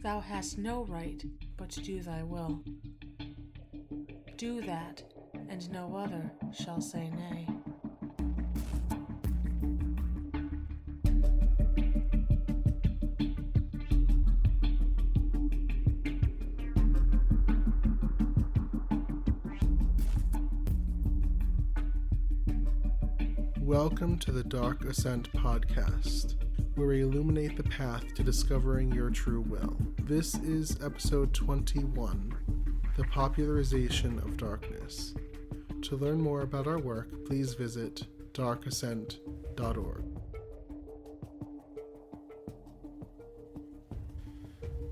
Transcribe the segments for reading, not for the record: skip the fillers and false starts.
Thou hast no right but to do thy will. Do that, and no other shall say nay. Welcome to the Dark Ascent podcast, where we illuminate the path to discovering your true will. This is episode 21, The Popularization of Darkness. To learn more about our work, please visit darkascent.org.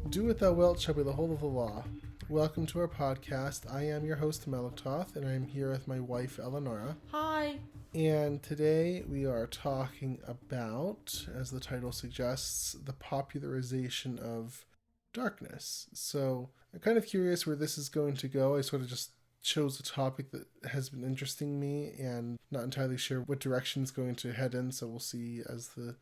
Do what thou wilt shall be the whole of the law. Welcome to our podcast. I am your host, Melektoth, and I am here with my wife, Elinara. Hi! And today we are talking about, as the title suggests, the popularization of darkness. So I'm kind of curious where this is going to go. I sort of just chose a topic that has been interesting me and not entirely sure what direction it's going to head in, so we'll see as the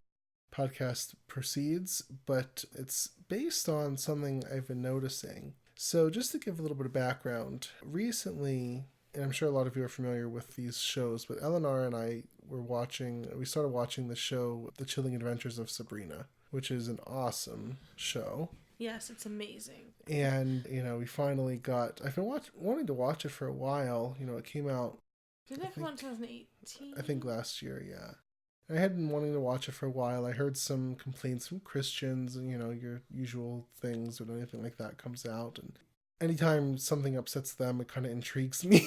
podcast proceeds. But it's based on something I've been noticing. So just to give a little bit of background, recently, and I'm sure a lot of you are familiar with these shows, but Elinara and I we started watching the show, The Chilling Adventures of Sabrina, which is an awesome show. Yes, it's amazing. And, we finally I've been wanting to watch it for a while. It came out... Did it come out in 2018? I think last year, yeah. I had been wanting to watch it for a while. I heard some complaints from Christians and, your usual things when anything like that comes out. And anytime something upsets them, it kind of intrigues me.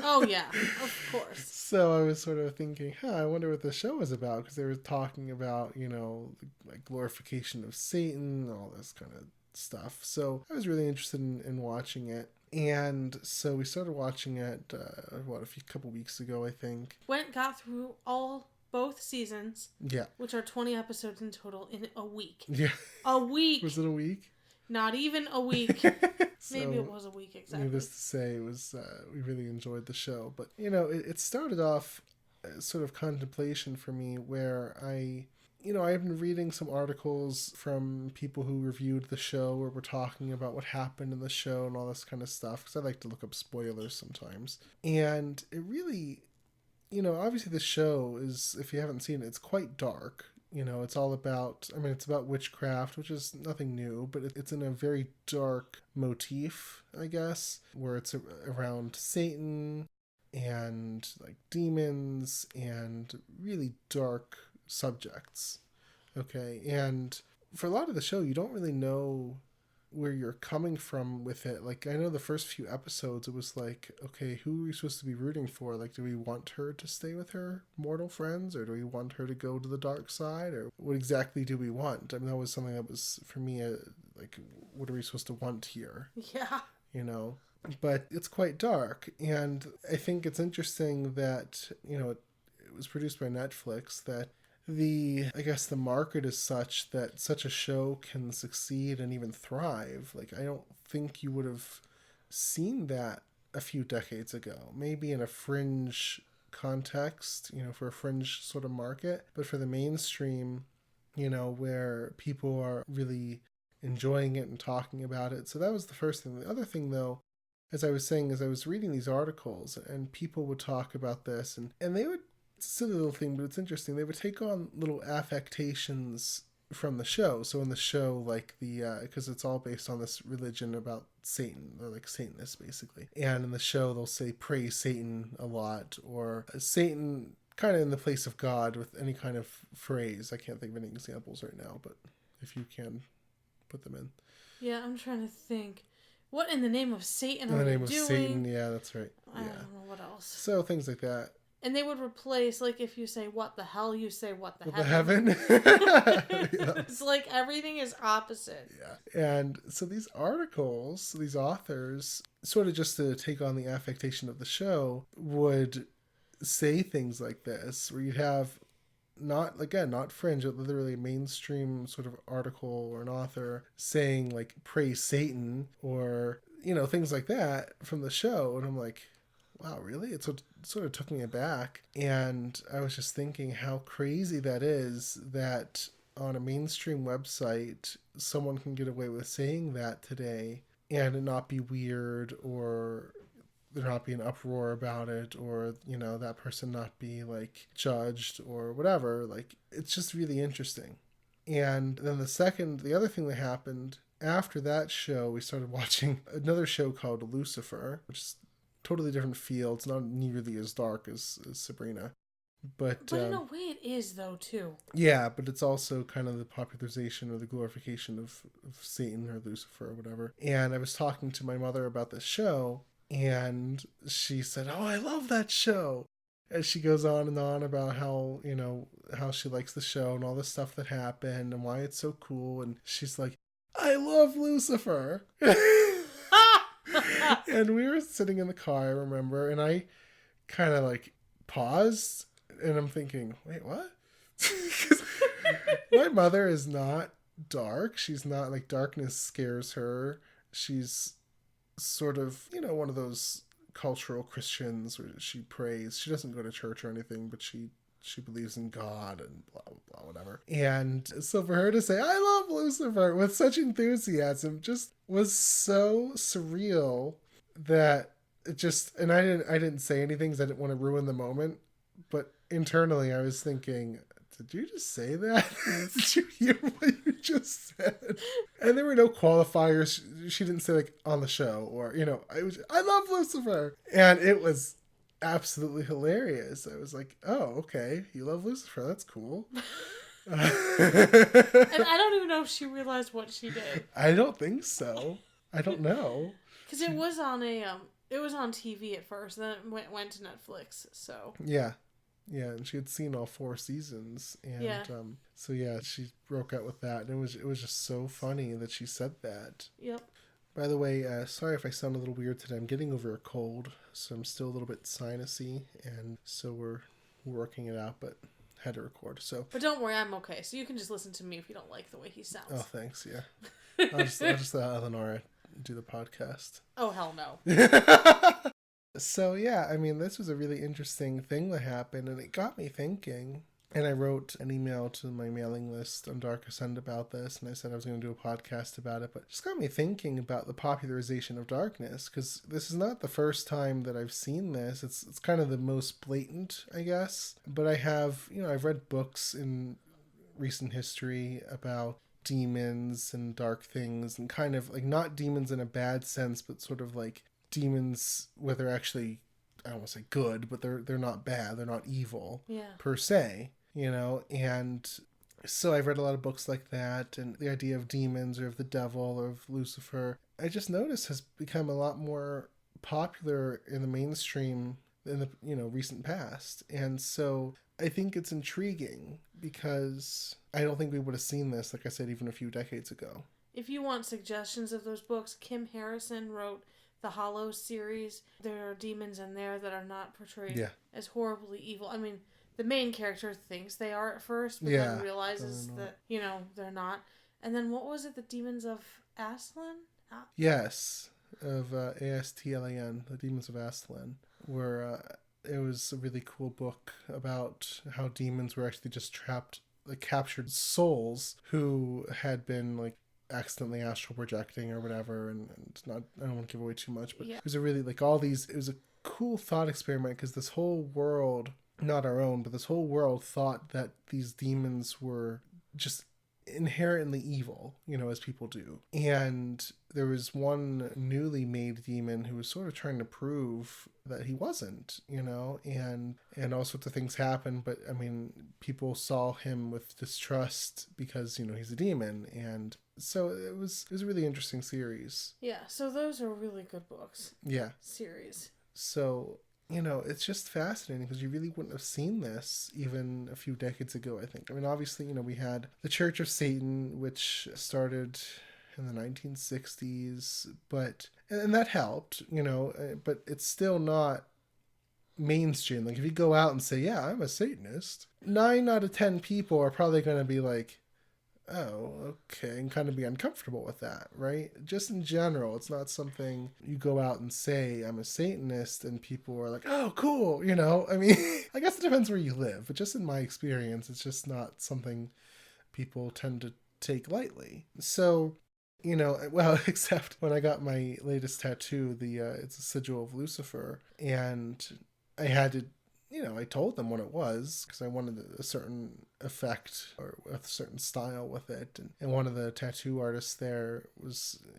Oh, yeah, of course. So I was sort of thinking, I wonder what the show is about, because they were talking about, like glorification of Satan, all this kind of stuff. So I was really interested in watching it. And so we started watching it, a couple weeks ago, I think. Got through both seasons. Yeah. Which are 20 episodes in total in a week. Yeah. A week. Was it a week? Not even a week. Maybe it was a week, exactly. Needless to say, it was, we really enjoyed the show. But, it started off as sort of contemplation for me where I've been reading some articles from people who reviewed the show or were talking about what happened in the show and all this kind of stuff, because I like to look up spoilers sometimes. And it really, obviously the show is, if you haven't seen it, it's quite dark. It's all about, it's about witchcraft, which is nothing new, but it's in a very dark motif, I guess, where it's around Satan and like demons and really dark subjects. Okay. And for a lot of the show, you don't really know where you're coming from with it. Like, I know the first few episodes, it was like, okay, who are we supposed to be rooting for? Like, do we want her to stay with her mortal friends, or do we want her to go to the dark side, or what exactly do we want? That was something that was, for me, like, what are we supposed to want here? Yeah. But it's quite dark, and I think it's interesting that, it was produced by Netflix, that the market is such that such a show can succeed and even thrive. Like, I don't think you would have seen that a few decades ago. Maybe in a fringe context, for a fringe sort of market. But for the mainstream, where people are really enjoying it and talking about it. So that was the first thing. The other thing, though, as I was saying, is I was reading these articles and people would talk about this and they would, it's a silly little thing, but it's interesting. They would take on little affectations from the show. So in the show, like because it's all based on this religion about Satan. They're like Satanists, basically. And in the show, they'll say praise Satan a lot, or Satan kind of in the place of God with any kind of phrase. I can't think of any examples right now, but if you can put them in. Yeah, I'm trying to think. What in the name of Satan are you doing? In the name of Satan, yeah, that's right. I don't know what else. So things like that. And they would replace, like, if you say, what the hell, you say, what the heaven. Yeah. It's like everything is opposite. Yeah. And so these articles, these authors, sort of just to take on the affectation of the show, would say things like this, where you'd have not fringe, but literally a mainstream sort of article or an author saying, like, praise Satan, or, things like that from the show. And I'm like, wow, really? It sort of took me aback. And I was just thinking how crazy that is, that on a mainstream website, someone can get away with saying that today and it not be weird, or there not be an uproar about it, or, that person not be like judged or whatever. Like, it's just really interesting. And then the other thing that happened after that show, we started watching another show called Lucifer, which is totally different feel. It's not nearly as dark as Sabrina. But in a way it is, though, too. Yeah, but it's also kind of the popularization or the glorification of Satan or Lucifer or whatever. And I was talking to my mother about this show, and she said, "Oh, I love that show." And she goes on and on about how, how she likes the show and all the stuff that happened and why it's so cool. And she's like, "I love Lucifer." And we were sitting in the car, I remember, and I kind of like paused, and I'm thinking, wait, what? My mother is not dark. She's not like, darkness scares her. She's sort of, one of those cultural Christians where she prays. She doesn't go to church or anything, but she believes in God and blah, blah, blah, whatever. And so for her to say, "I love Lucifer" with such enthusiasm just was so surreal that it just, and I didn't say anything because I didn't want to ruin the moment. But internally, I was thinking, did you just say that? Did you hear what you just said? And there were no qualifiers. She didn't say like on the show or, I love Lucifer. And it was absolutely hilarious. I was like, oh, okay. You love Lucifer. That's cool. And I don't even know if she realized what she did. I don't think so. I don't know. Because it was on it was on TV at first, then it went to Netflix, so. Yeah. Yeah, and she had seen all 4 seasons, and so yeah, she broke out with that, and it was just so funny that she said that. Yep. By the way, sorry if I sound a little weird today. I'm getting over a cold, so I'm still a little bit sinusy, and so we're working it out, but had to record. So. But don't worry, I'm okay. So you can just listen to me if you don't like the way he sounds. Oh, thanks. Yeah, I'll just let Elinara do the podcast. Oh, hell no. So yeah, I mean, this was a really interesting thing that happened, and it got me thinking. And I wrote an email to my mailing list on Dark Ascent about this, and I said I was going to do a podcast about it, but it just got me thinking about the popularization of darkness, because this is not the first time that I've seen this. It's kind of the most blatant, I guess. But I have, I've read books in recent history about demons and dark things, and kind of like not demons in a bad sense, but sort of like demons where they're actually, I don't want to say good, but they're not bad, they're not evil per se, and so I've read a lot of books like that, and the idea of demons or of the devil or of Lucifer, I just noticed has become a lot more popular in the mainstream in the recent past. And so I think it's intriguing because I don't think we would have seen this, like I said, even a few decades ago. If you want suggestions of those books, Kim Harrison wrote the Hollow series. There are demons in there that are not portrayed as horribly evil. I mean, the main character thinks they are at first, but then realizes that, they're not. And then what was it? The Demons of Aslan? Yes, of Astlan, the Demons of Aslan, where it was a really cool book about how demons were actually just captured souls who had been like accidentally astral projecting or whatever, and not, I don't want to give away too much, but it was a really like all these, it was a cool thought experiment, because this whole world, not our own, but this whole world thought that these demons were just inherently evil, as people do. And there was one newly made demon who was sort of trying to prove that he wasn't, and all sorts of things happened. But I mean, people saw him with distrust because, he's a demon. And so it was a really interesting series. Yeah. So those are really good books. Yeah. Series. So, it's just fascinating because you really wouldn't have seen this even a few decades ago, I think. I mean, obviously, we had the Church of Satan, which started in the 1960s, and that helped, but it's still not mainstream. Like, if you go out and say, yeah, I'm a Satanist, 9 out of 10 people are probably going to be like, oh, okay, and kind of be uncomfortable with that, right? Just in general, it's not something you go out and say, I'm a Satanist, and people are like, oh, cool, I mean, I guess it depends where you live, but just in my experience, it's just not something people tend to take lightly. So, well, except when I got my latest tattoo, it's a sigil of Lucifer, and I had to, I told them what it was because I wanted a certain effect or a certain style with it. And one of the tattoo artists there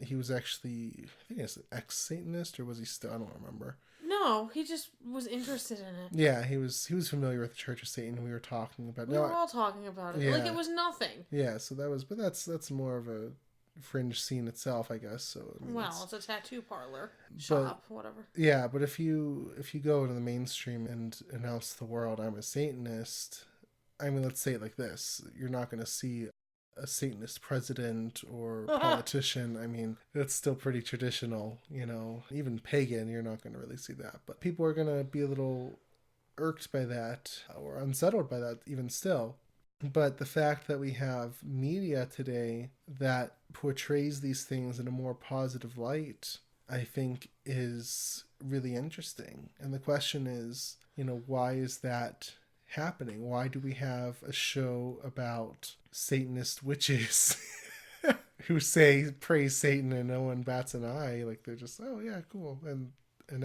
he was actually, I think he's an ex-Satanist, or was he still? I don't remember. No, he just was interested in it. Yeah, he was familiar with the Church of Satan. We were talking about it. We were all talking about it. Yeah. Like it was nothing. Yeah, so that's more of a fringe scene itself, I guess. So I mean, it's a tattoo parlor shop, whatever. Yeah, but if you go to the mainstream and announce to the world I'm a Satanist, I mean, let's say it like this: you're not going to see a Satanist president or politician. I mean, it's still pretty traditional, Even pagan, you're not going to really see that. But people are going to be a little irked by that or unsettled by that, even still. But the fact that we have media today that portrays these things in a more positive light, I think is really interesting. And the question is, why is that happening? Why do we have a show about Satanist witches who praise Satan and no one bats an eye? Like they're just, oh yeah, cool. And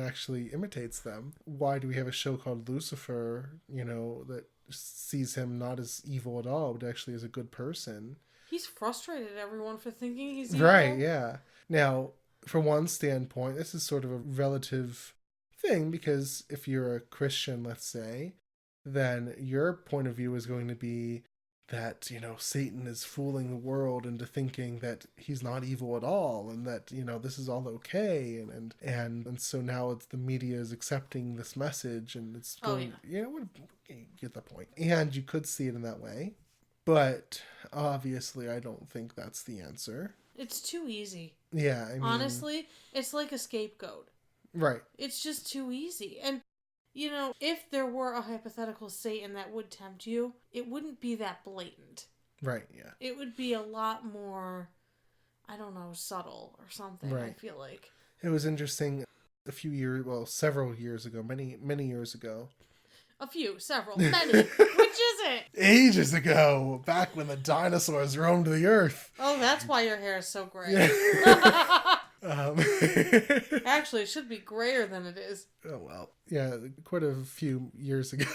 actually imitates them. Why do we have a show called Lucifer, that sees him not as evil at all, but actually as a good person? He's frustrated everyone for thinking he's evil. Right, yeah. Now, from one standpoint, this is sort of a relative thing, because if you're a Christian, let's say, then your point of view is going to be that, Satan is fooling the world into thinking that he's not evil at all, and that, this is all okay, and so now it's the media is accepting this message, and it's going, you get the point. And you could see it in that way, but obviously I don't think that's the answer. It's too easy. Yeah, I mean, honestly, it's like a scapegoat. Right. It's just too easy. And if there were a hypothetical Satan that would tempt you, it wouldn't be that blatant. Right, yeah. It would be a lot more, I don't know, subtle or something, right. I feel like. It was interesting several years ago, many years ago. Many. Which is it? Ages ago, back when the dinosaurs roamed the earth. Oh, that's why your hair is so gray. Yeah. Actually, it should be grayer than it is. Oh, well. Yeah, quite a few years ago.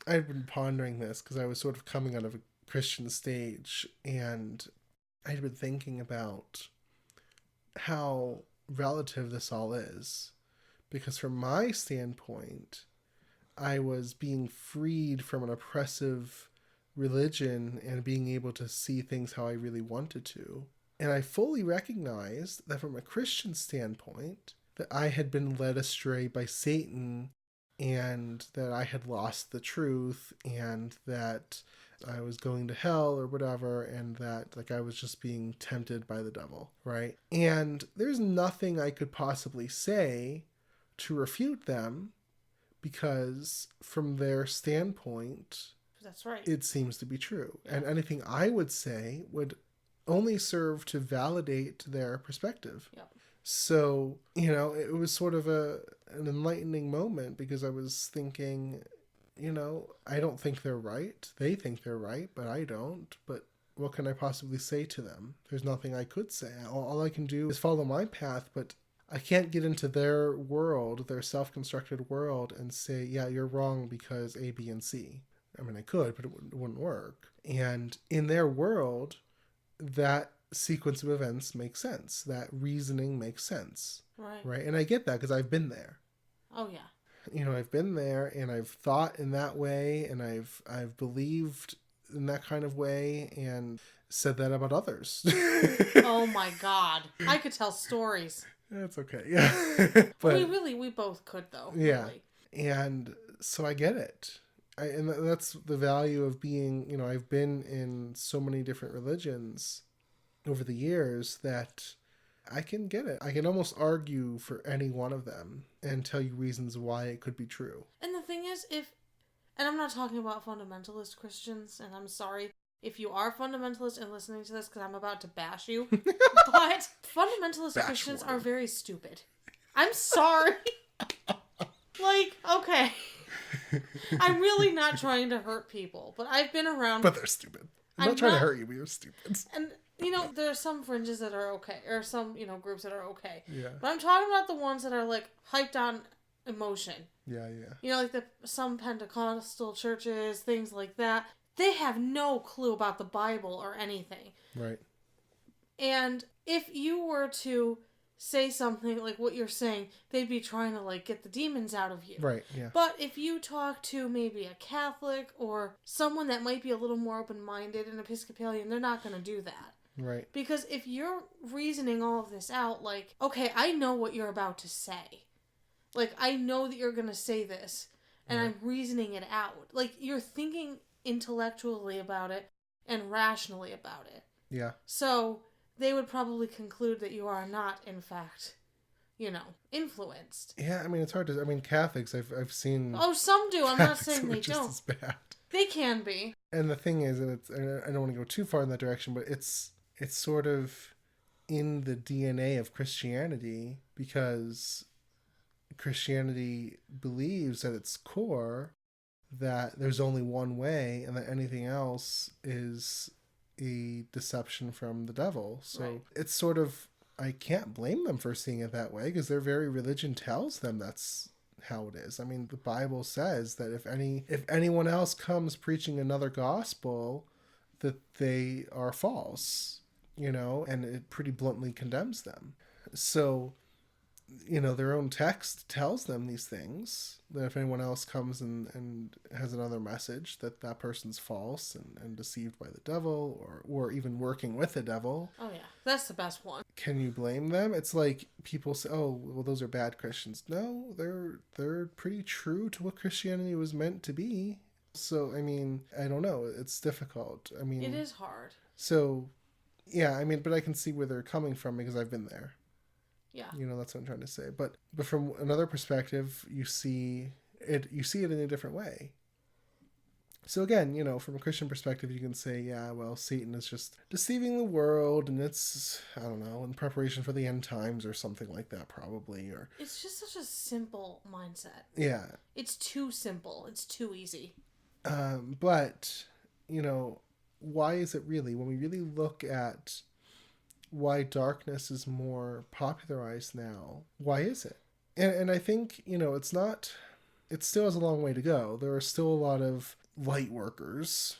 I'd been pondering this because I was sort of coming out of a Christian stage, and I'd been thinking about how relative this all is. Because from my standpoint, I was being freed from an oppressive religion and being able to see things how I really wanted to. And I fully recognized that from a Christian standpoint, that I had been led astray by Satan, and that I had lost the truth, and that I was going to hell or whatever, and that I was just being tempted by the devil, right? And there's nothing I could possibly say to refute them, because from their standpoint, that's right, it seems to be true. Yeah. And anything I would say would only serve to validate their perspective. Yep. So, it was sort of an enlightening moment, because I was thinking, I don't think they're right. They think they're right, but I don't. But what can I possibly say to them? There's nothing I could say. All I can do is follow my path, but I can't get into their world, their self-constructed world, and say, yeah, you're wrong because A, B, and C. I mean, I could, but it wouldn't work. And in their world, that sequence of events makes sense. That reasoning makes sense. Right? And I get that because I've been there. Oh, yeah. I've been there, and I've thought in that way, and I've believed in that kind of way, and said that about others. Oh, my God. I could tell stories. That's okay. Yeah. But we both could, though. Yeah. Really. And so I get it. And that's the value of being, I've been in so many different religions over the years that I can get it. I can almost argue for any one of them and tell you reasons why it could be true. And the thing is, and I'm not talking about fundamentalist Christians, and I'm sorry if you are fundamentalist and listening to this, because I'm about to bash you, but fundamentalist Christians are very stupid. I'm sorry. Okay. I'm really not trying to hurt people, but I've been around... But they're stupid. I'm not trying to hurt you, but you're stupid. And, there are some fringes that are okay, or some, groups that are okay. Yeah. But I'm talking about the ones that are, like, hyped on emotion. Yeah, yeah. Like some Pentecostal churches, things like that. They have no clue about the Bible or anything. Right. And if you were to say something like what you're saying, they'd be trying to, like, get the demons out of you. Right, yeah. But if you talk to maybe a Catholic or someone that might be a little more open-minded, an Episcopalian, they're not going to do that. Right. Because if you're reasoning all of this out, like, okay, I know what you're about to say. Like, I know that you're going to say this, and I'm reasoning it out. Like, you're thinking intellectually about it and rationally about it. Yeah. So they would probably conclude that you are not, in fact, influenced. Yeah, I mean, it's hard to... I mean, Catholics, I've seen... Oh, some do. I'm not saying they just don't. as bad. They can be. And the thing is, and I don't want to go too far in that direction, but it's sort of in the DNA of Christianity, because Christianity believes at its core that there's only one way and that anything else is a deception from the devil. So It's sort of, I can't blame them for seeing it that way, because their very religion tells them that's how it is. I mean, the Bible says that if anyone else comes preaching another gospel, that they are false, and it pretty bluntly condemns them. So, their own text tells them these things, that if anyone else comes and has another message, that person's false and deceived by the devil, or even working with the devil. Oh yeah, that's the best one. Can you blame them? It's like people say, oh, well, those are bad Christians. No, they're pretty true to what Christianity was meant to be. So, I mean, I don't know. It's difficult. I mean... It is hard. So, yeah, I mean, but I can see where they're coming from, because I've been there. Yeah. That's what I'm trying to say. But from another perspective, you see it in a different way. So again, from a Christian perspective, you can say, yeah, well, Satan is just deceiving the world, and it's, I don't know, in preparation for the end times or something like that, probably. Or it's just such a simple mindset. Yeah. It's too simple. It's too easy. But, why is it really, when we really look at why darkness is more popularized now, why is it? And I think, it's not, it still has a long way to go. There are still a lot of light workers.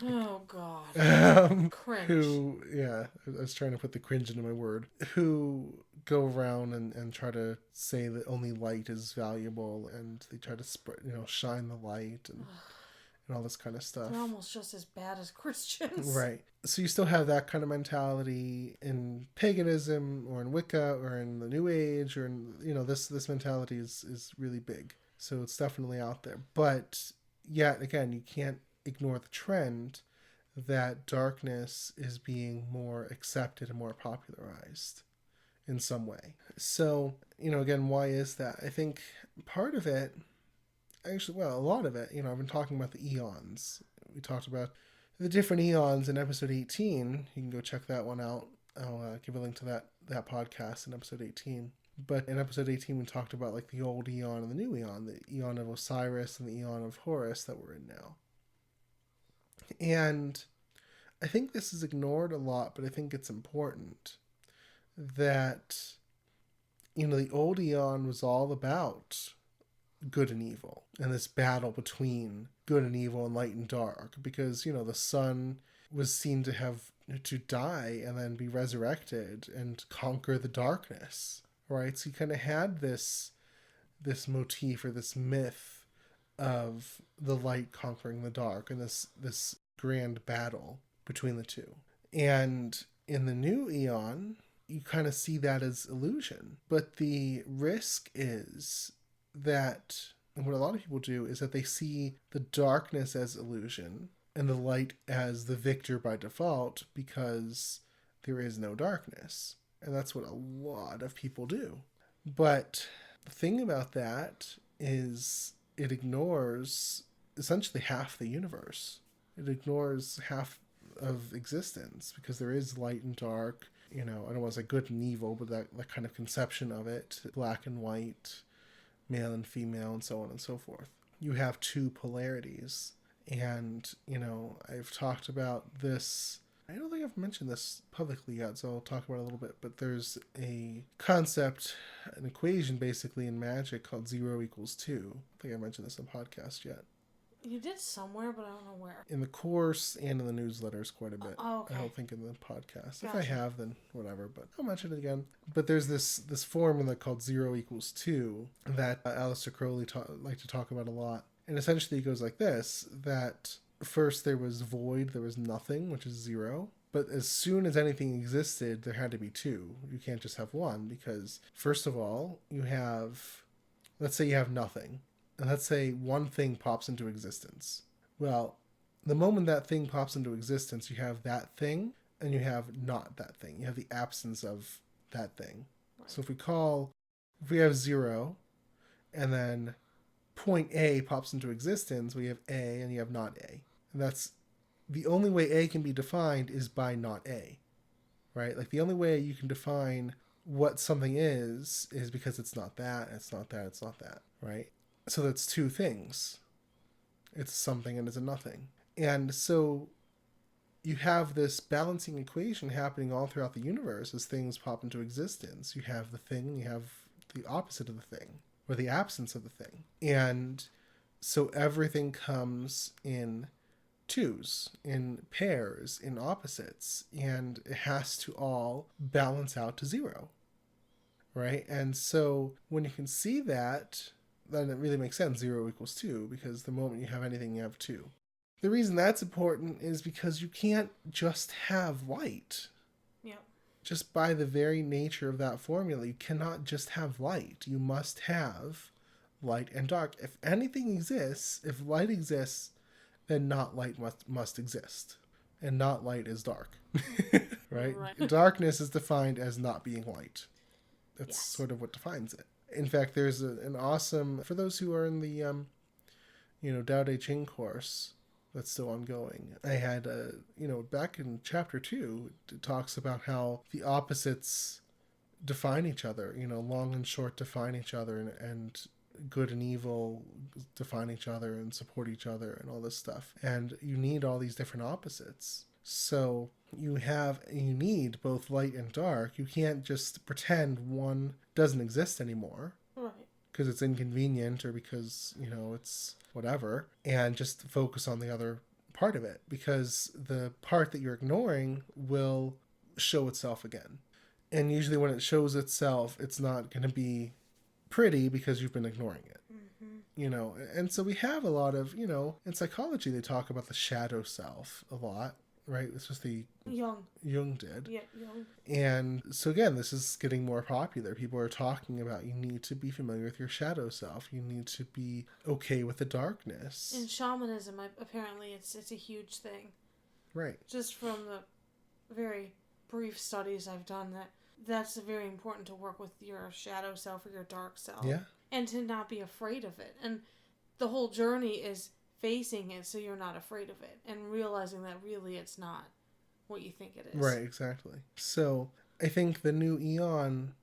Oh, God. Cringe. Who, yeah, I was trying to put the cringe into my word, who go around and try to say that only light is valuable, and they try to spread, shine the light and all this kind of stuff. They're almost just as bad as Christians. Right. So you still have that kind of mentality in paganism or in Wicca or in the New Age, or in, this mentality is really big. So it's definitely out there. But yet again, you can't ignore the trend that darkness is being more accepted and more popularized in some way. So, again, why is that? I think part of it, actually, well, a lot of it, I've been talking about the eons. We talked about the different eons in episode 18. You can go check that one out. I'll give a link to that podcast in episode 18. But in episode 18, we talked about like the old eon and the new eon, the eon of Osiris and the eon of Horus that we're in now. And I think this is ignored a lot, but I think it's important that, the old eon was all about good and evil, and this battle between good and evil and light and dark, because the sun was seen to die and then be resurrected and conquer the darkness, right? So you kind of had this motif, or this myth of the light conquering the dark, and this grand battle between the two. And in the new eon, you kind of see that as illusion, but the risk is that, and what a lot of people do, is that they see the darkness as illusion and the light as the victor by default, because there is no darkness. And that's what a lot of people do. But the thing about that is it ignores essentially half the universe. It ignores half of existence, because there is light and dark, I don't want to say good and evil, but that kind of conception of it, black and white, male and female, and so on and so forth. you have two polarities. And, I've talked about this. I don't think I've mentioned this publicly yet, so I'll talk about it a little bit. But there's a concept, an equation basically in magic called 0 equals 2. I think I mentioned this in the podcast yet. You did somewhere, but I don't know where. In the course and in the newsletters quite a bit. Oh, okay. I don't think in the podcast. Gotcha. If I have, then whatever, but I'll mention it again. But there's this formula called 0 equals 2 that Aleister Crowley liked to talk about a lot. And essentially it goes like this, that first there was void, there was nothing, which is 0. But as soon as anything existed, there had to be 2. You can't just have 1 because, first of all, let's say you have nothing. And let's say one thing pops into existence. Well, the moment that thing pops into existence, you have that thing and you have not that thing. You have the absence of that thing. Right. So if we have 0 and then point A pops into existence, we have A and you have not A. And that's the only way A can be defined is by not A, right? Like the only way you can define what something is because it's not that, it's not that, it's not that, right? So that's two things. It's something and it's a nothing. And so you have this balancing equation happening all throughout the universe as things pop into existence. You have the thing and you have the opposite of the thing, or the absence of the thing. And so everything comes in twos, in pairs, in opposites, and it has to all balance out to 0, right? And so when you can see that, then it really makes sense, 0 equals 2, because the moment you have anything, you have 2. The reason that's important is because you can't just have light. Yep. Just by the very nature of that formula, you cannot just have light. You must have light and dark. If anything exists, if light exists, then not light must exist. And not light is dark. Right? Darkness is defined as not being light. That's sort of what defines it. In fact, there's an awesome, for those who are in the, Tao Te Ching course that's still ongoing, I had, back in chapter 2, it talks about how the opposites define each other, long and short define each other, and good and evil define each other and support each other and all this stuff. And you need all these different opposites. So you need both light and dark. You can't just pretend one doesn't exist anymore. Right. Because it's inconvenient or because, it's whatever. And just focus on the other part of it. Because the part that you're ignoring will show itself again. And usually when it shows itself, it's not going to be pretty because you've been ignoring it. Mm-hmm. And so we have a lot of, in psychology, they talk about the shadow self a lot. Right, this was the Jung did. Yeah, Jung. And so again, this is getting more popular. People are talking about you need to be familiar with your shadow self. You need to be okay with the darkness. In shamanism, apparently, it's a huge thing. Right. Just from the very brief studies I've done, that's very important to work with your shadow self or your dark self. Yeah. And to not be afraid of it. And the whole journey is facing it so you're not afraid of it and realizing that really it's not what you think it is. Right, exactly. So I think the new eon,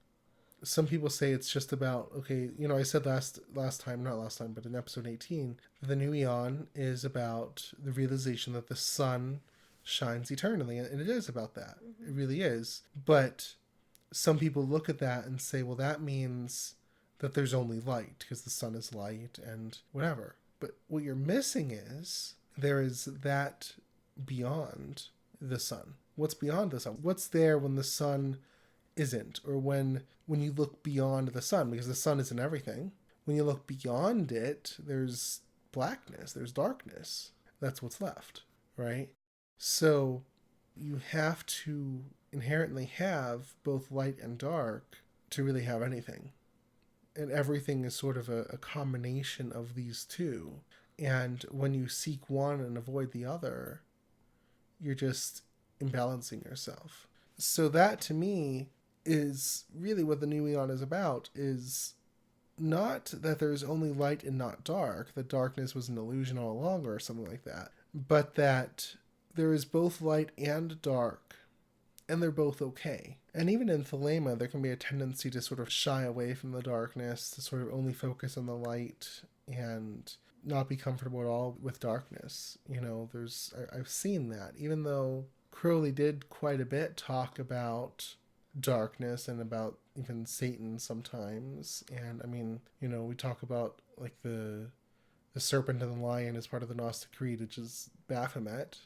some people say it's just about, okay, I said last time, but in episode 18, the new eon is about the realization that the sun shines eternally, and it is about that. Mm-hmm. It really is. But some people look at that and say, well, that means that there's only light because the sun is light and whatever. But what you're missing is there is that beyond the sun. What's beyond the sun? What's there when the sun isn't? Or when you look beyond the sun? Because the sun isn't everything. When you look beyond it, there's blackness, there's darkness. That's what's left, right? So you have to inherently have both light and dark to really have anything. And everything is sort of a combination of these two. And when you seek one and avoid the other, you're just imbalancing yourself. So that, to me, is really what the new eon is about, is not that there's only light and not dark, that darkness was an illusion all along or something like that, but that there is both light and dark, and they're both okay. And even in Thelema, there can be a tendency to sort of shy away from the darkness, to sort of only focus on the light, and not be comfortable at all with darkness. I've seen that, even though Crowley did quite a bit talk about darkness and about even Satan sometimes. And I mean, we talk about like the serpent and the lion as part of the Gnostic Creed, which is Baphomet,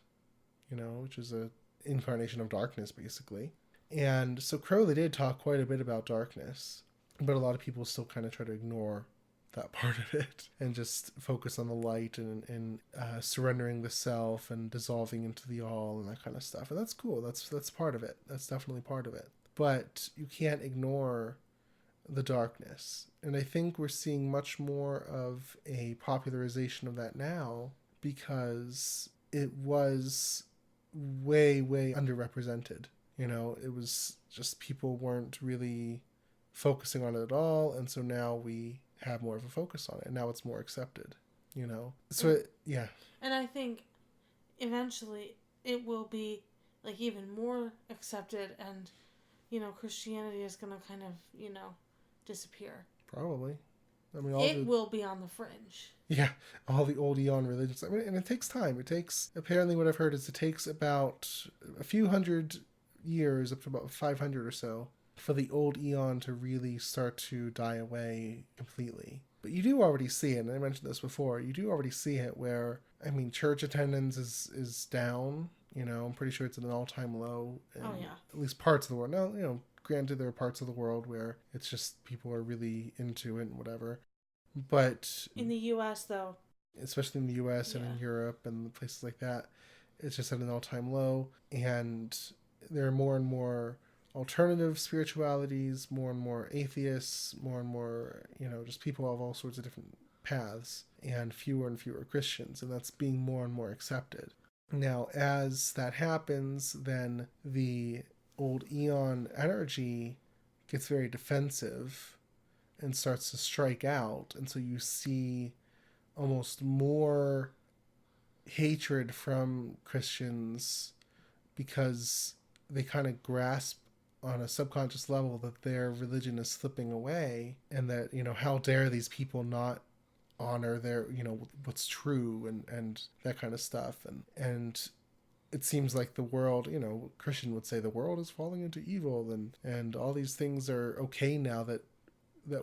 which is a incarnation of darkness, basically. And so Crowley did talk quite a bit about darkness, but a lot of people still kind of try to ignore that part of it and just focus on the light and surrendering the self and dissolving into the all and that kind of stuff. And that's cool. That's part of it. That's definitely part of it. But you can't ignore the darkness. And I think we're seeing much more of a popularization of that now, because it was way, way underrepresented. It was just people weren't really focusing on it at all. And so now we have more of a focus on it, and now it's more accepted, So, yeah. And I think eventually it will be like even more accepted, and, Christianity is going to kind of, disappear. Probably. I mean, it will be on the fringe. Yeah, all the old Eon religions. I mean, and it takes time. Apparently what I've heard is it takes about a few hundred years, up to about 500 or so, for the old Eon to really start to die away completely. But you do already see it, and I mentioned this before, you do already see it where, I mean, church attendance is down. I'm pretty sure it's at an all-time low. Oh, yeah. At least parts of the world. Now, granted, there are parts of the world where it's just people are really into it and whatever. But in the U.S., though, especially in the U.S. and in Europe and places like that, it's just at an all-time low. And there are more and more alternative spiritualities, more and more atheists, more and more, just people of all sorts of different paths, and fewer Christians. And that's being more and more accepted. Now, as that happens, then the old Eon energy gets very defensive and starts to strike out. And so you see almost more hatred from Christians because they kind of grasp on a subconscious level that their religion is slipping away, and that, how dare these people not honor their, what's true and that kind of stuff. And it seems like the world, Christian would say the world is falling into evil, and all these things are okay now that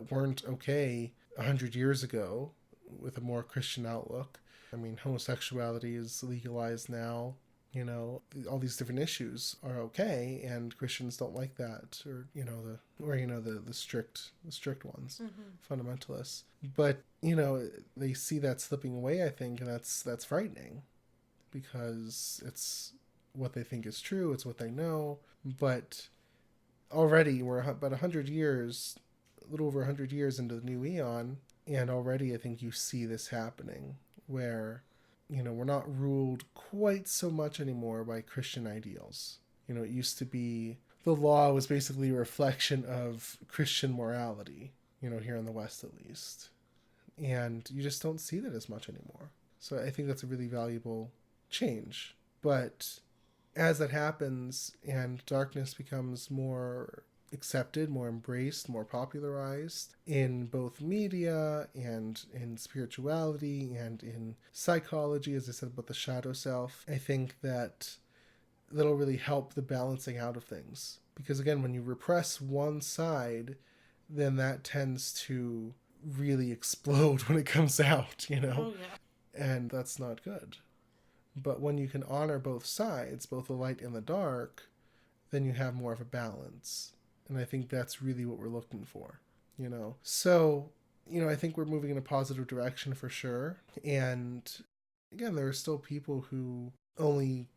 weren't okay 100 years ago with a more Christian outlook. I mean, homosexuality is legalized now. All these different issues are okay, and Christians don't like that, or the strict ones, fundamentalists. But they see that slipping away, I think, and that's frightening, because it's what they think is true, it's what they know. But already we're about 100 years, a little over 100 years into the new Eon, and already I think you see this happening, where we're not ruled quite so much anymore by Christian ideals. It used to be the law was basically a reflection of Christian morality, here in the West at least. And you just don't see that as much anymore. So I think that's a really valuable change. But as that happens and darkness becomes more accepted, more embraced, more popularized in both media and in spirituality and in psychology, as I said about the shadow self, I think that that'll really help the balancing out of things. Because again, when you repress one side, then that tends to really explode when it comes out, Oh, yeah. And that's not good. But when you can honor both sides, both the light and the dark, then you have more of a balance. And I think that's really what we're looking for, So, I think we're moving in a positive direction for sure. And again, there are still people who only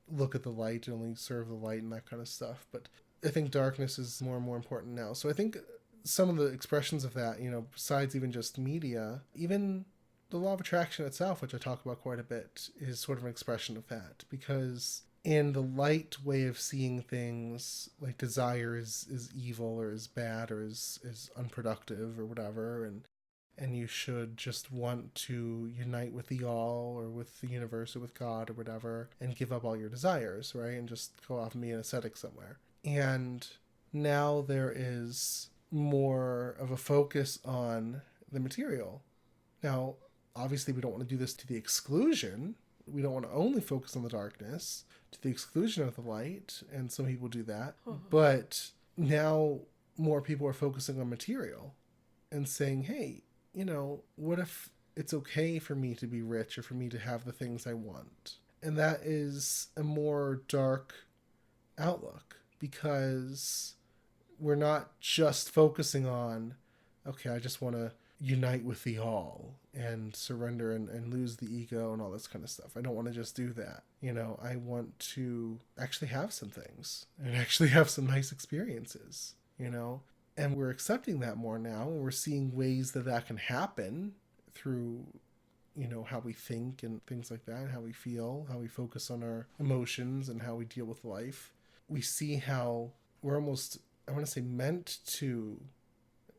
look at the light, only serve the light and that kind of stuff. But I think darkness is more and more important now. So I think some of the expressions of that, besides even just media, even the law of attraction itself, which I talk about quite a bit, is sort of an expression of that. Because in the light way of seeing things, like desire is evil or is bad or is unproductive or whatever, and you should just want to unite with the all or with the universe or with God or whatever and give up all your desires, right? And just go off and be an ascetic somewhere. And now there is more of a focus on the material. Now, obviously we don't want to do this to the exclusion. We don't want to only focus on the darkness to the exclusion of the light, and some people do that. But now more people are focusing on material and saying, hey, what if it's okay for me to be rich or for me to have the things I want? And that is a more dark outlook, because we're not just focusing on, okay, I just want to unite with the all and surrender and lose the ego and all this kind of stuff. I don't want to just do that. I want to actually have some things and actually have some nice experiences, and we're accepting that more now, and we're seeing ways that can happen through how we think and things like that, and how we feel, how we focus on our emotions, and how we deal with life. We see how we're almost, I want to say, meant to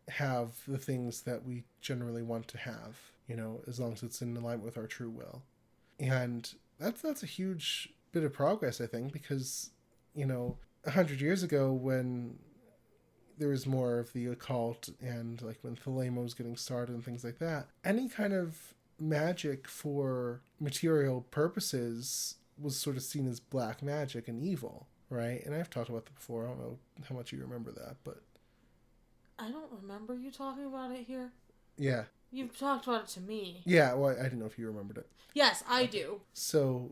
have the things that we generally want to have, as long as it's in alignment with our true will. And that's a huge bit of progress, I think, because, 100 years ago, when there was more of the occult and like when Thelema was getting started and things like that, any kind of magic for material purposes was sort of seen as black magic and evil, right? And I've talked about that before. I don't know how much you remember that, but I don't remember you talking about it here. Yeah. You've talked about it to me. Yeah, well, I didn't know if you remembered it. Yes, I do. So,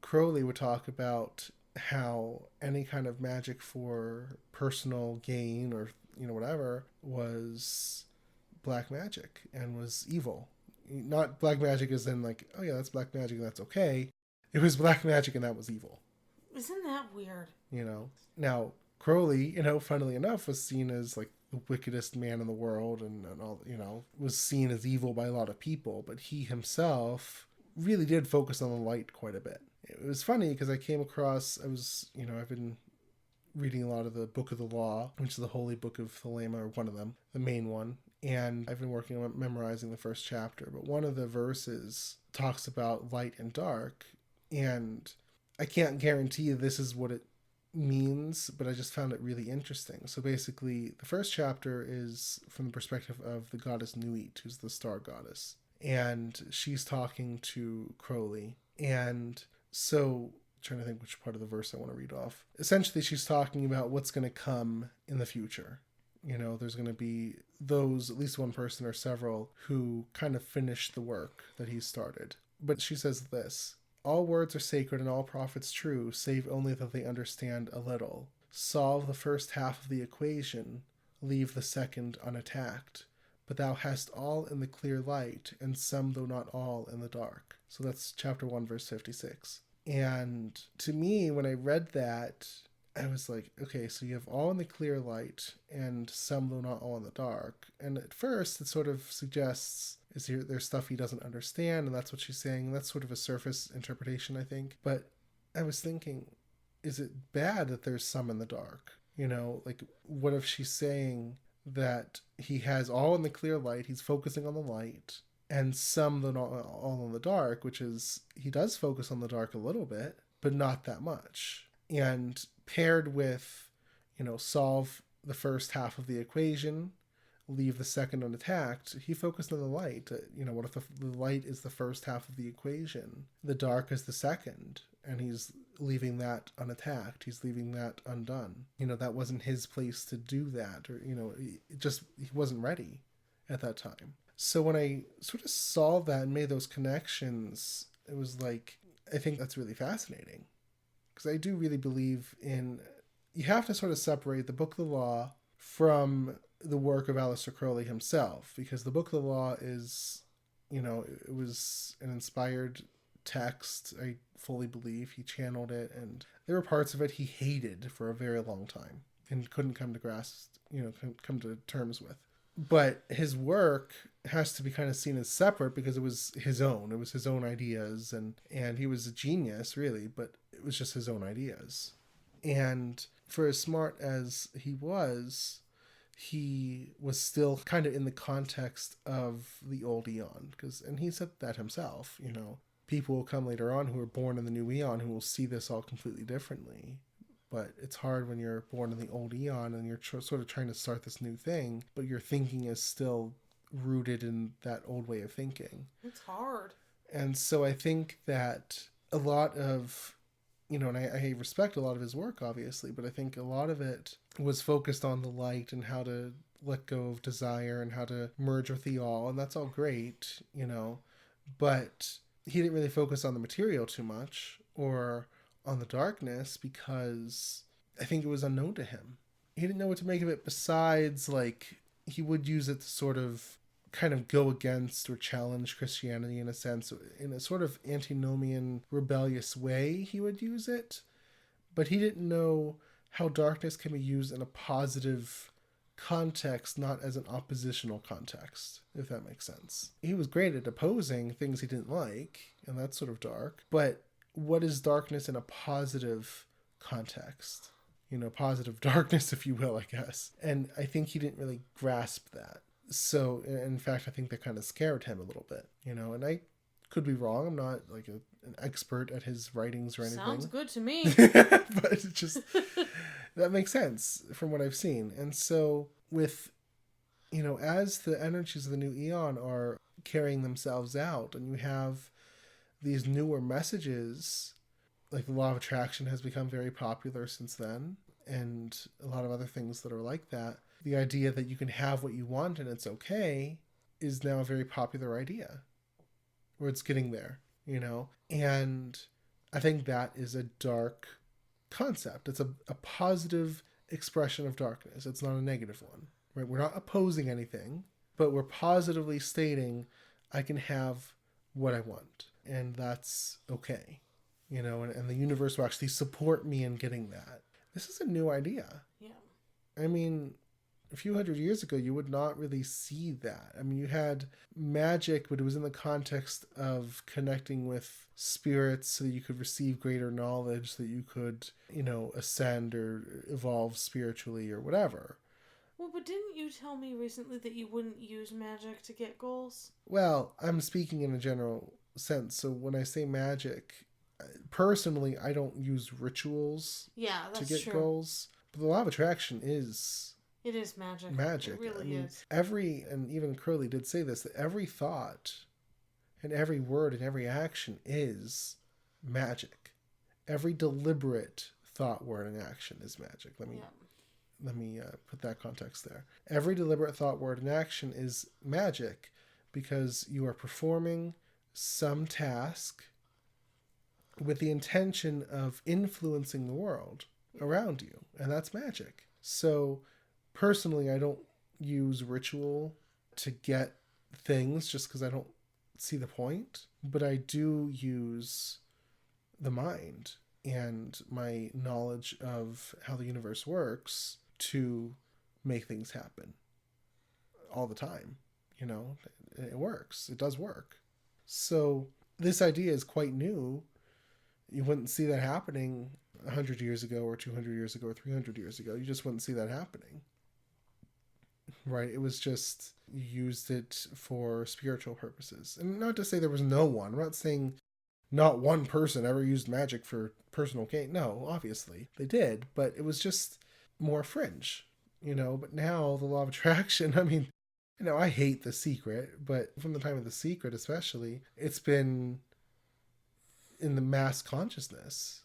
Crowley would talk about how any kind of magic for personal gain or, whatever was black magic and was evil. Not black magic as in like, oh yeah, that's black magic and that's okay. It was black magic and that was evil. Isn't that weird? Now, Crowley, funnily enough, was seen as like the wickedest man in the world and all, was seen as evil by a lot of people, but he himself really did focus on the light quite a bit. It was funny because I came across, I've been reading a lot of the Book of the Law, which is the holy book of Thelema, or one of them, the main one, and I've been working on memorizing the first chapter, but one of the verses talks about light and dark, and I can't guarantee this is what it means, but I just found it really interesting. So basically, the first chapter is from the perspective of the goddess Nuit, who's the star goddess, and she's talking to Crowley. And so, trying to think which part of the verse I want to read off. Essentially, she's talking about what's going to come in the future. There's going to be those, at least one person or several, who kind of finish the work that he started. But she says this: all words are sacred and all prophets true, save only that they understand a little. Solve the first half of the equation, leave the second unattacked. But thou hast all in the clear light, and some though not all in the dark. So that's chapter 1, verse 56. And to me, when I read that, I was like, okay, so you have all in the clear light, and some though not all in the dark. And at first, it sort of suggests there's stuff he doesn't understand, and that's what she's saying. That's sort of a surface interpretation, I think. But I was thinking, is it bad that there's some in the dark? Like, what if she's saying that he has all in the clear light, he's focusing on the light, and some though not all in the dark, which is, he does focus on the dark a little bit, but not that much. And paired with, solve the first half of the equation, leave the second unattacked, he focused on the light. What if the light is the first half of the equation, the dark is the second, and he's leaving that unattacked, he's leaving that undone. That wasn't his place to do that, or he wasn't ready at that time. So when I sort of saw that and made those connections, it was like, I think that's really fascinating, because I do really believe you have to sort of separate the Book of the Law from the work of Aleister Crowley himself, because the Book of the Law is, it was an inspired text. I fully believe he channeled it, and there were parts of it he hated for a very long time and couldn't come to terms with. But his work has to be kind of seen as separate, because it was his own ideas, and he was a genius, really, but it was just his own ideas. And for as smart as he was still kind of in the context of the old eon, and he said that himself, people will come later on who are born in the new eon who will see this all completely differently. But it's hard when you're born in the old eon and you're sort of trying to start this new thing, but your thinking is still rooted in that old way of thinking. It's hard. And so I think that a lot of, and I respect a lot of his work, obviously, but I think a lot of it was focused on the light and how to let go of desire and how to merge with the all. And that's all great, but he didn't really focus on the material too much or on the darkness because I think it was unknown to him. He didn't know what to make of it besides, he would use it to sort of kind of go against or challenge Christianity in a sense, in a sort of antinomian, rebellious way he would use it. But he didn't know how darkness can be used in a positive context, not as an oppositional context, if that makes sense. He was great at opposing things he didn't like, and that's sort of dark. But what is darkness in a positive context? Positive darkness, if you will, I guess. And I think he didn't really grasp that. So, in fact, I think that kind of scared him a little bit, and I could be wrong. I'm not an expert at his writings or anything. Sounds good to me. But it just, that makes sense from what I've seen. And so with, as the energies of the new eon are carrying themselves out and you have these newer messages, like the law of attraction has become very popular since then, and a lot of other things that are like that. The idea that you can have what you want and it's okay is now a very popular idea, or it's getting there, and I think that is a dark concept. It's a positive expression of darkness. It's not a negative one, right? We're not opposing anything, but we're positively stating I can have what I want, and that's okay, and the universe will actually support me in getting that. This is a new idea. Yeah. I mean, a few hundred years ago, you would not really see that. I mean, you had magic, but it was in the context of connecting with spirits so that you could receive greater knowledge, so that you could, ascend or evolve spiritually or whatever. Well, but didn't you tell me recently that you wouldn't use magic to get goals? Well, I'm speaking in a general sense. So when I say magic, personally, I don't use rituals to get goals. But the law of attraction is... It is magic. Magic. It really is. And even Crowley did say this, that every thought and every word and every action is magic. Every deliberate thought, word, and action is magic. Let me put that context there. Every deliberate thought, word, and action is magic because you are performing some task with the intention of influencing the world around you, and that's magic. So personally, I don't use ritual to get things just because I don't see the point, but I do use the mind and my knowledge of how the universe works to make things happen all the time. It works. It does work. So this idea is quite new. You wouldn't see that happening 100 years ago or 200 years ago or 300 years ago. You just wouldn't see that happening. Right? It was just, you used it for spiritual purposes. And not to say there was no one. I'm not saying not one person ever used magic for personal gain. No, obviously they did, but it was just more fringe, But now the law of attraction, I hate The Secret, but from the time of The Secret especially, it's been in the mass consciousness.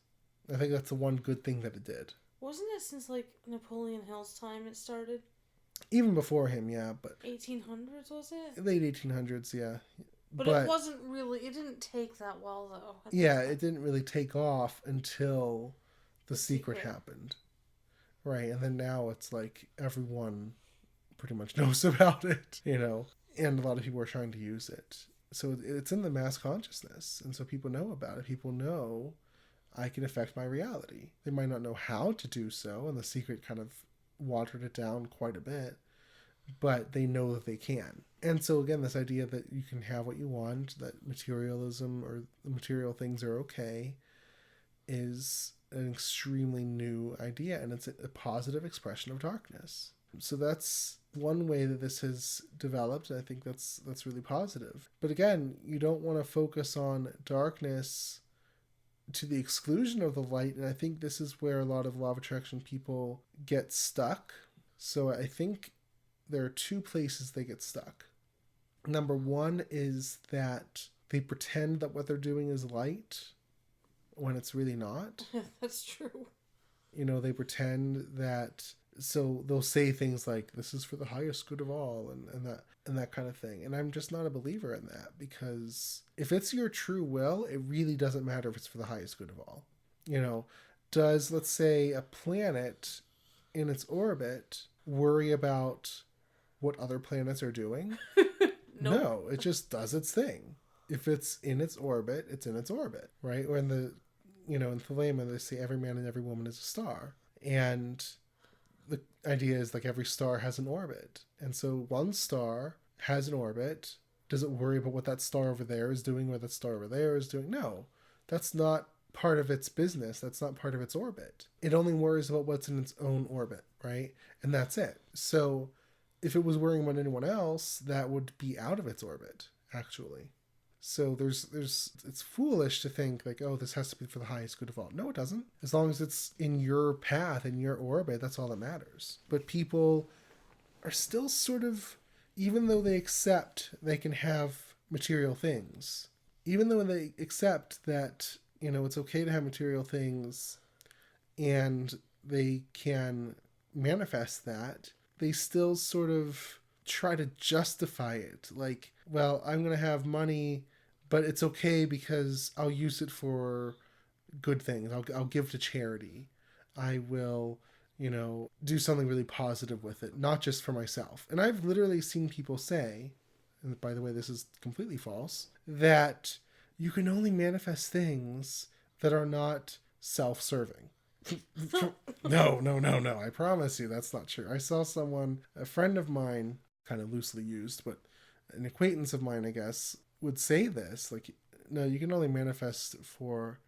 I think that's the one good thing that it did. Wasn't it since Napoleon Hill's time it started? Even before him, yeah, but 1800s, was it? Late 1800s, yeah. But it wasn't really, it didn't take that well though. Yeah, it didn't really take off until The Secret happened. Right, and then now it's everyone pretty much knows about it, and a lot of people are trying to use it. So it's in the mass consciousness, and so people know about it. People know I can affect my reality. They might not know how to do so, and The Secret kind of watered it down quite a bit, but they know that they can. And so again, this idea that you can have what you want, that materialism or the material things are okay, is an extremely new idea, and it's a positive expression of darkness. So that's one way that this has developed, and I think that's really positive. But again, you don't want to focus on darkness to the exclusion of the light, and I think this is where a lot of law of attraction people get stuck. So I think there are two places they get stuck. Number one is that they pretend that what they're doing is light when it's really not. That's true. They pretend that, so they'll say things like, this is for the highest good of all, and that kind of thing. And I'm just not a believer in that, because if it's your true will, it really doesn't matter if it's for the highest good of all. Does, let's say, a planet in its orbit worry about what other planets are doing? Nope. No, it just does its thing. If it's in its orbit, it's in its orbit, right? Or in Thelema, they say every man and every woman is a star. And the idea is like every star has an orbit. And so one star has an orbit. Does it worry about what that star over there is doing, what that star over there is doing? No, that's not part of its business. That's not part of its orbit. It only worries about what's in its own orbit, right? And that's it. So if it was worrying about anyone else, that would be out of its orbit, actually. So it's foolish to think like, oh, this has to be for the highest good of all. No, it doesn't. As long as it's in your path, in your orbit, that's all that matters. But people are still sort of, even though they accept they can have material things, even though they accept that, it's okay to have material things and they can manifest that, they still sort of try to justify it. Like, well, I'm going to have money, but it's okay because I'll use it for good things. I'll give to charity. I will, do something really positive with it, not just for myself. And I've literally seen people say, and by the way, this is completely false, that you can only manifest things that are not self-serving. No. I promise you that's not true. I saw someone, a friend of mine, kind of loosely used, but an acquaintance of mine, I guess, would say this, like, no, you can only manifest for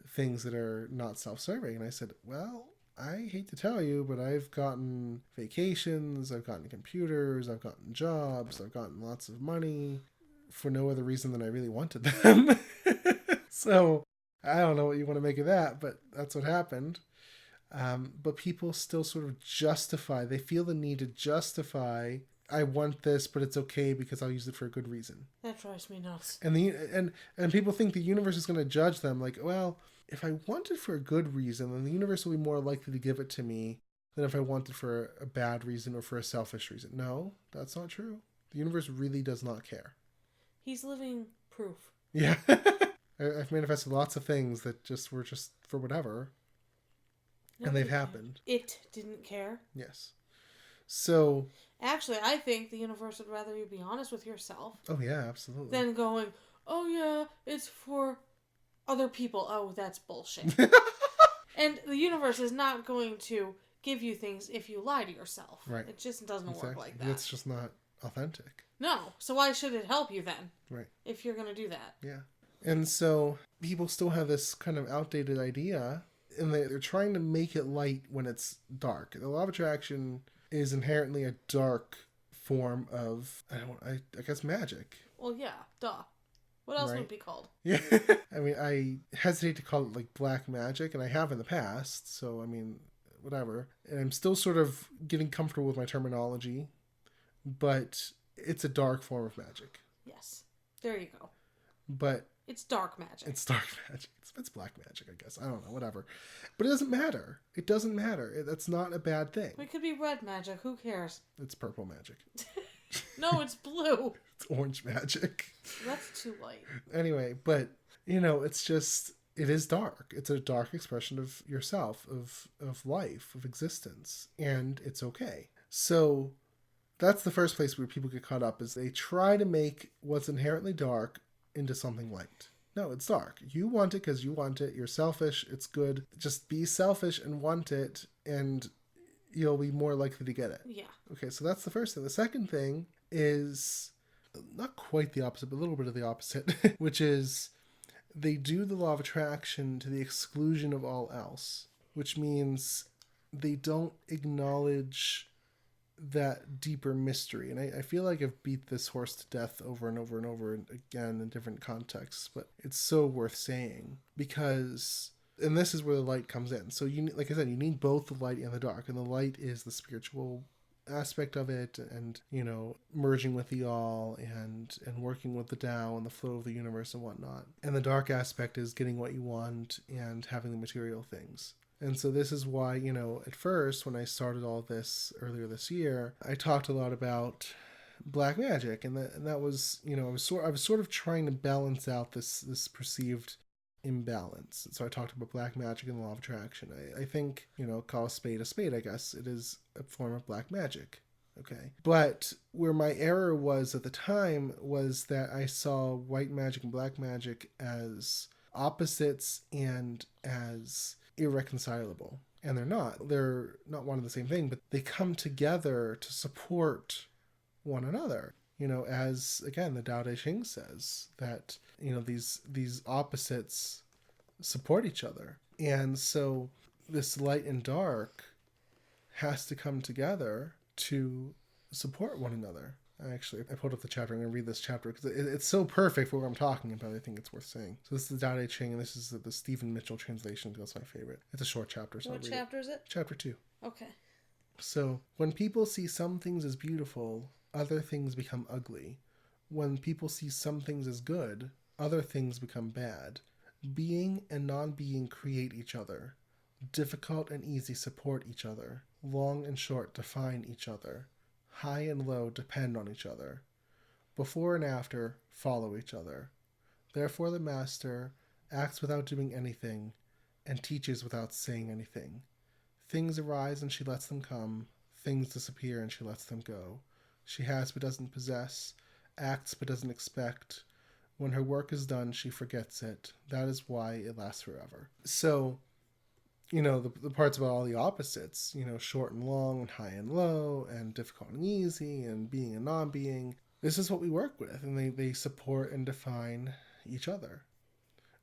things that are not self-serving. And I said, well, I hate to tell you, but I've gotten vacations, I've gotten computers, I've gotten jobs, I've gotten lots of money for no other reason than I really wanted them. So I don't know what you want to make of that, but that's what happened. But people still sort of justify, they feel the need to justify, I want this, but it's okay because I'll use it for a good reason. That drives me nuts. And people think the universe is going to judge them like, well, if I want it for a good reason, then the universe will be more likely to give it to me than if I want it for a bad reason or for a selfish reason. No, that's not true. The universe really does not care. He's living proof. Yeah. I've manifested lots of things that were just for whatever. No, and they've happened. It didn't care. Yes. So... Actually, I think the universe would rather you be honest with yourself. Oh, yeah, absolutely. Than going, oh, yeah, it's for other people. Oh, that's bullshit. And the universe is not going to give you things if you lie to yourself. Right. It just doesn't work like that. It's just not authentic. No. So why should it help you then? Right. If you're going to do that. Yeah. And so people still have this kind of outdated idea, and they're trying to make it light when it's dark. The law of attraction is inherently a dark form of, I guess, magic. Well, yeah, duh. What else would it be called? Yeah. I mean, I hesitate to call it like black magic, and I have in the past, so I mean, whatever. And I'm still sort of getting comfortable with my terminology, but it's a dark form of magic. Yes. There you go. But it's dark magic. It's dark magic. It's black magic, I guess. I don't know, whatever. But it doesn't matter. It doesn't matter. That's not a bad thing. It could be red magic. Who cares? It's purple magic. No, it's blue. It's orange magic. That's too light. Anyway, but, it's just, it is dark. It's a dark expression of yourself, of life, of existence. And it's okay. So that's the first place where people get caught up, is they try to make what's inherently dark into something light. No, it's dark. You want it because you want it. You're selfish. It's good. Just be selfish and want it, and you'll be more likely to get it. Yeah. Okay, so that's the first thing. The second thing is not quite the opposite, but a little bit of the opposite, which is they do the law of attraction to the exclusion of all else, which means they don't acknowledge that deeper mystery. And I feel like I've beat this horse to death over and over and over again in different contexts, but it's so worth saying, because, and this is where the light comes in. So you, like I said, you need both the light and the dark, and the light is the spiritual aspect of it, and, you know, merging with the all, and working with the Tao and the flow of the universe and whatnot. And the dark aspect is getting what you want and having the material things. And so this is why, you know, at first, when I started all this earlier this year, I talked a lot about black magic, and that was, you know, I was sort of trying to balance out this perceived imbalance. So I talked about black magic and the law of attraction. I think, you know, call a spade, I guess. It is a form of black magic. Okay. But where my error was at the time was that I saw white magic and black magic as opposites and as irreconcilable. And they're not. They're not one and the same thing, but they come together to support one another. You know, as, again, the Tao Te Ching says, that, you know, these opposites support each other. And so this light and dark has to come together to support one another. I pulled up the chapter. I'm going to read this chapter because it's so perfect for what I'm talking about. I think it's worth saying. So this is the Tao Te Ching, and this is the Stephen Mitchell translation. That's my favorite. It's a short chapter. So what chapter is it? Chapter 2. Okay. So, when people see some things as beautiful, other things become ugly. When people see some things as good, other things become bad. Being and non-being create each other. Difficult and easy support each other. Long and short define each other. High and low depend on each other. Before and after follow each other. Therefore the master acts without doing anything and teaches without saying anything. Things arise and she lets them come. Things disappear and she lets them go. She has but doesn't possess, acts but doesn't expect. When her work is done, she forgets it. That is why it lasts forever. So, you know, the parts about all the opposites, you know, short and long and high and low and difficult and easy and being and non-being, this is what we work with, and they support and define each other.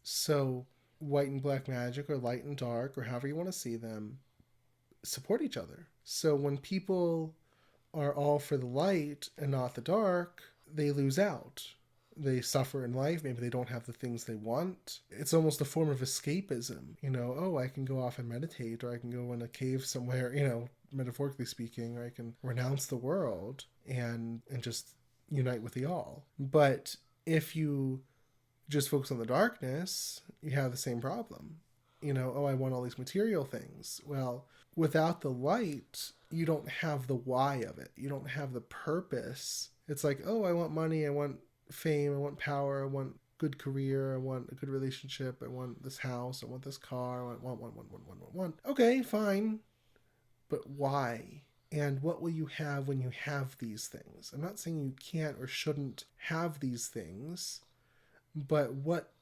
So white and black magic, or light and dark, or however you want to see them, support each other. So when people are all for the light and not the dark, they lose out. They suffer in life. Maybe they don't have the things they want. It's almost a form of escapism. You know, oh, I can go off and meditate, or I can go in a cave somewhere, you know, metaphorically speaking, or I can renounce the world and just unite with the all. But if you just focus on the darkness, you have the same problem. You know, oh, I want all these material things. Well, without the light, you don't have the why of it. You don't have the purpose. It's like, oh, I want money, I want fame, I want power, I want good career, I want a good relationship, I want this house, I want this car, I want. Okay, fine. But why? And what will you have when you have these things? I'm not saying you can't or shouldn't have these things, but what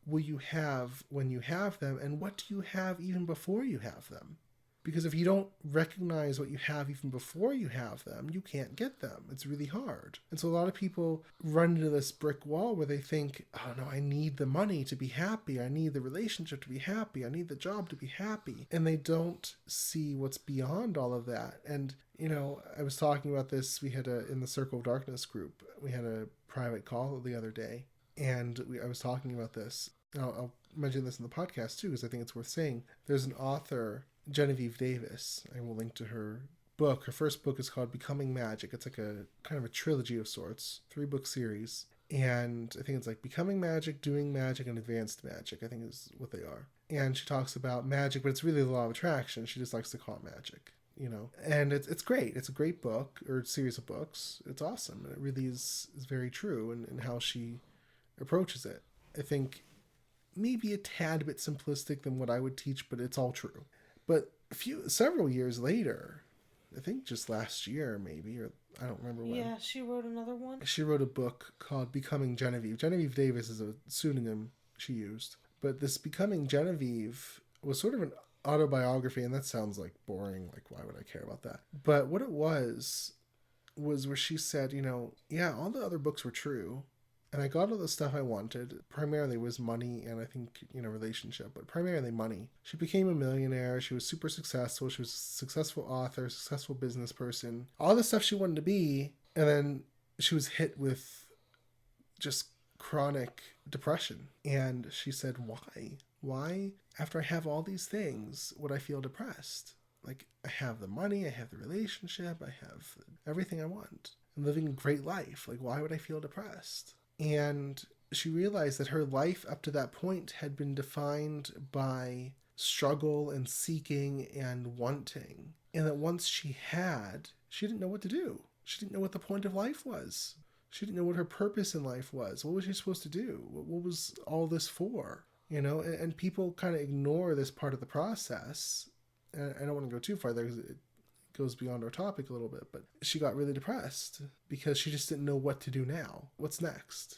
will you have when you have them, and what do you have even before you have them? Because if you don't recognize what you have even before you have them, you can't get them. It's really hard. And so a lot of people run into this brick wall where they think, oh no, I need the money to be happy. I need the relationship to be happy. I need the job to be happy. And they don't see what's beyond all of that. And, you know, I was talking about this. We had in the Circle of Darkness group, we had a private call the other day. And I was talking about this. I'll mention this in the podcast too, because I think it's worth saying. There's an author, Genevieve Davis. I will link to her book. Her first book is called Becoming Magic. It's like a kind of a trilogy of sorts, 3-book series. And I think it's like Becoming Magic, Doing Magic, and Advanced Magic, I think is what they are. And she talks about magic, but it's really the law of attraction. She just likes to call it magic, you know. And it's great. It's a great book, or series of books. It's awesome. It really is very true in how she approaches it. I think maybe a tad bit simplistic than what I would teach, but it's all true. But several years later, I think just last year maybe, or I don't remember when. Yeah, she wrote another one. She wrote a book called Becoming Genevieve. Genevieve Davis is a pseudonym she used. But this Becoming Genevieve was sort of an autobiography, and that sounds like boring. Like, why would I care about that? But what it was where she said, you know, yeah, all the other books were true. And I got all the stuff I wanted. Primarily was money and I think, you know, relationship, but primarily money. She became a millionaire. She was super successful. She was a successful author, successful business person. All the stuff she wanted to be. And then she was hit with just chronic depression. And she said, why? Why, after I have all these things, would I feel depressed? Like, I have the money, I have the relationship, I have everything I want. I'm living a great life. Like, why would I feel depressed? And she realized that her life up to that point had been defined by struggle and seeking and wanting. And that once she didn't know what to do. She didn't know what the point of life was. She didn't know what her purpose in life was. What was she supposed to do? What was all this for? You know, and people kind of ignore this part of the process. And I don't want to go too far there because it goes beyond our topic a little bit, but she got really depressed because she just didn't know what to do now. What's next?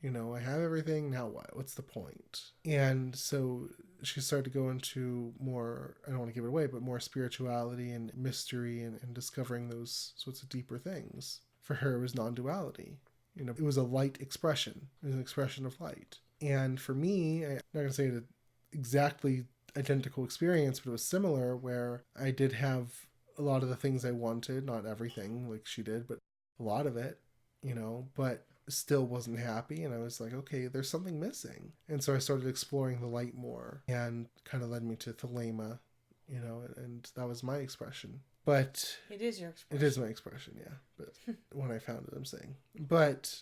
You know, I have everything, now what? What's the point? And so she started to go into more, I don't want to give it away, but more spirituality and mystery and discovering those sorts of deeper things. For her, it was non-duality. You know, it was a light expression. It was an expression of light. And for me, I'm not going to say it exactly identical experience, but it was similar, where I did have a lot of the things I wanted, not everything like she did, but a lot of it, you know, but still wasn't happy. And I was like, okay, there's something missing. And so I started exploring the light more, and kind of led me to Thelema, you know, and that was my expression. But it is your expression. It is my expression, yeah. But when I found it, I'm saying. But,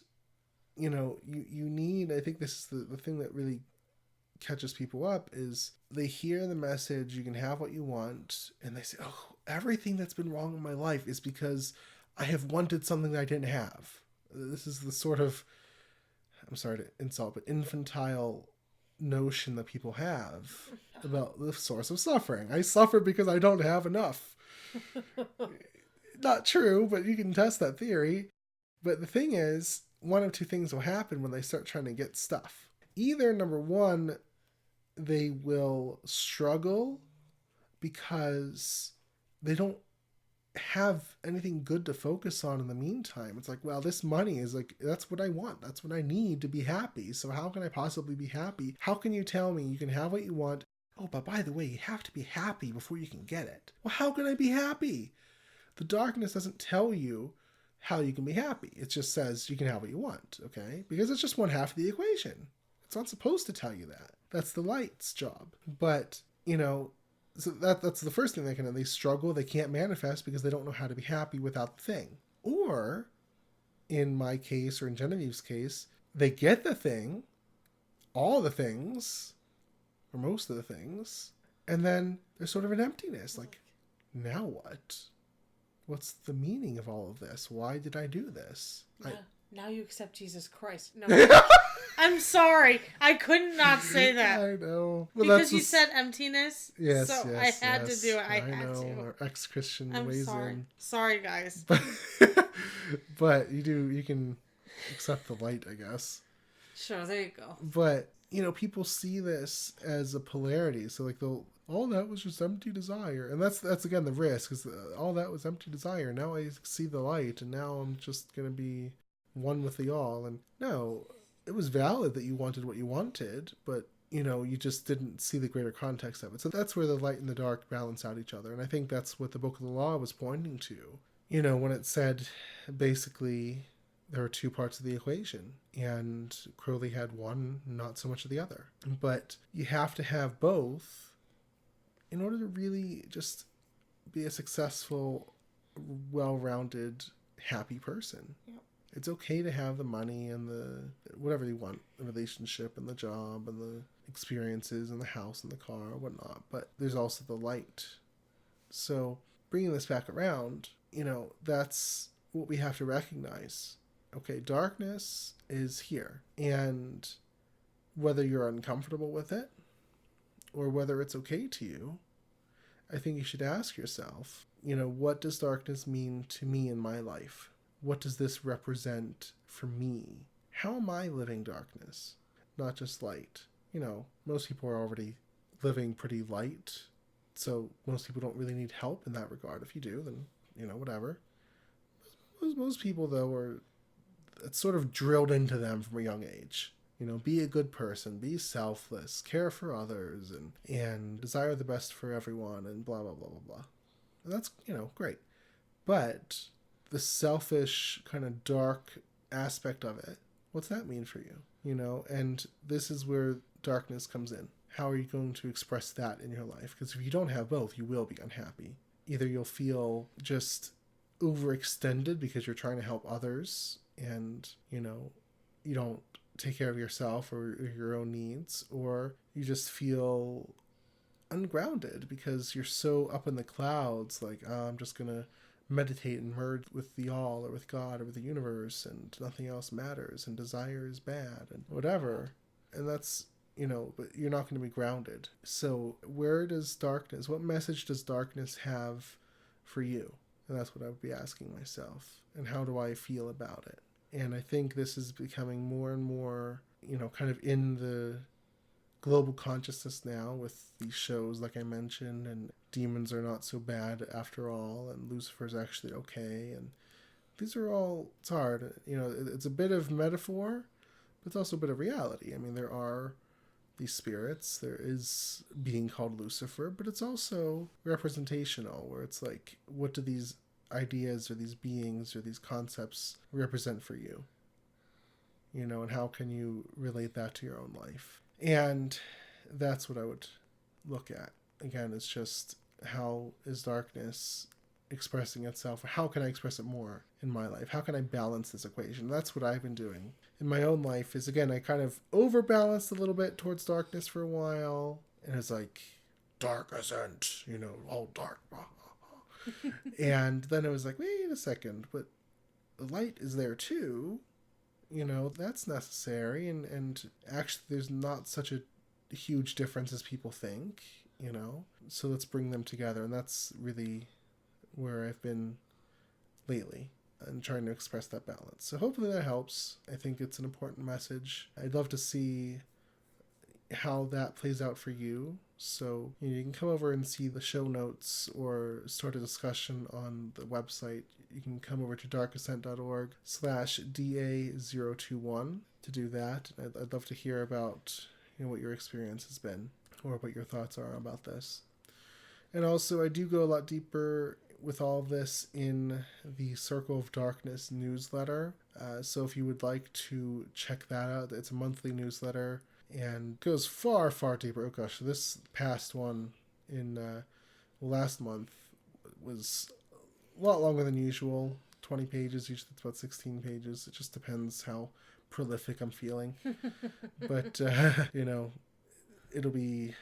you know, you need, I think this is the thing that really catches people up, is they hear the message, you can have what you want, and they say, oh, everything that's been wrong in my life is because I have wanted something that I didn't have. This is the sort of, I'm sorry to insult, but infantile notion that people have about the source of suffering. I suffer because I don't have enough. Not true, but you can test that theory. But the thing is, one of two things will happen when they start trying to get stuff. Either, number one, they will struggle because they don't have anything good to focus on in the meantime. It's like, well, this money is like, that's what I want. That's what I need to be happy. So how can I possibly be happy? How can you tell me you can have what you want? Oh, but by the way, you have to be happy before you can get it. Well, how can I be happy? The darkness doesn't tell you how you can be happy. It just says you can have what you want, okay? Because it's just one half of the equation. It's not supposed to tell you that. That's the light's job. But, you know, so that's the first thing they struggle, they can't manifest because they don't know how to be happy without the thing. Or, in my case, or in Genevieve's case, they get the thing, all the things, or most of the things, and then there's sort of an emptiness. Like, now what? What's the meaning of all of this? Why did I do this? Now you accept Jesus Christ. No, I'm sorry. I could not say that. I know. Well, because you said emptiness. Yes, so yes, I had to do it. I had know. to. Our ex-Christian I'm ways sorry. in. Sorry, guys. But you can accept the light, I guess. Sure, there you go. But, you know, people see this as a polarity. So, like, all that was just empty desire. And that's again, the risk, is all that was empty desire. Now I see the light, and now I'm just going to be one with the all. And no, it was valid that you wanted what you wanted, but, you know, you just didn't see the greater context of it. So that's where the light and the dark balance out each other. And I think that's what the Book of the Law was pointing to. You know, when it said, basically, there are two parts of the equation, and Crowley had one, not so much of the other. But you have to have both in order to really just be a successful, well-rounded, happy person. Yep. It's okay to have the money and the whatever you want, the relationship and the job and the experiences and the house and the car or whatnot, but there's also the light. So bringing this back around, you know, that's what we have to recognize. Okay, darkness is here, and whether you're uncomfortable with it or whether it's okay to you, I think you should ask yourself, you know, what does darkness mean to me in my life? What does this represent for me? How am I living darkness? Not just light. You know, most people are already living pretty light, so most people don't really need help in that regard. If you do, then, you know, whatever. Most people, though, it's sort of drilled into them from a young age. You know, be a good person, be selfless, care for others, and desire the best for everyone, and blah, blah, blah, blah, blah. And that's, you know, great. But the selfish, kind of dark aspect of it, what's that mean for you? You know, and this is where darkness comes in. how are you going to express that in your life? Because if you don't have both, you will be unhappy. Either you'll feel just overextended because you're trying to help others and, you don't take care of yourself or your own needs, or you just feel ungrounded because you're so up in the clouds, like, I'm just going to meditate and merge with the all or with God or with the universe, and nothing else matters, and desire is bad and whatever. And that's, but you're not going to be grounded. So what message does darkness have for you? And that's what I would be asking myself. And how do I feel about it? And I think this is becoming more and more, kind of in the global consciousness now with these shows, like I mentioned, and demons are not so bad after all, and Lucifer's actually okay. And these are all, it's hard. It's a bit of metaphor, but it's also a bit of reality. I mean, there are these spirits, there is being called Lucifer, but it's also representational, where it's like, what do these ideas or these beings or these concepts represent for you? And how can you relate that to your own life? And that's what I would look at. Again, it's just, how is darkness expressing itself? How can I express it more in my life? How can I balance this equation? That's what I've been doing in my own life. Is, again, I kind of overbalanced a little bit towards darkness for a while, and it's like, Dark Ascent, all dark. And then it was like, wait a second, but the light is there too. That's necessary. And actually, there's not such a huge difference as people think, So let's bring them together. And that's really where I've been lately, and trying to express that balance. So hopefully that helps. I think it's an important message. I'd love to see how that plays out for you. So you can come over and see the show notes or start a discussion on the website. You can come over to darkascent.org/DA021 to do that. I'd love to hear about what your experience has been, or what your thoughts are about this. And also, I do go a lot deeper with all of this in the Circle of Darkness newsletter. So if you would like to check that out, it's a monthly newsletter and goes far, far deeper. Oh gosh, this past one in last month was a lot longer than usual. 20 pages, usually it's about 16 pages. It just depends how prolific I'm feeling. But, it'll be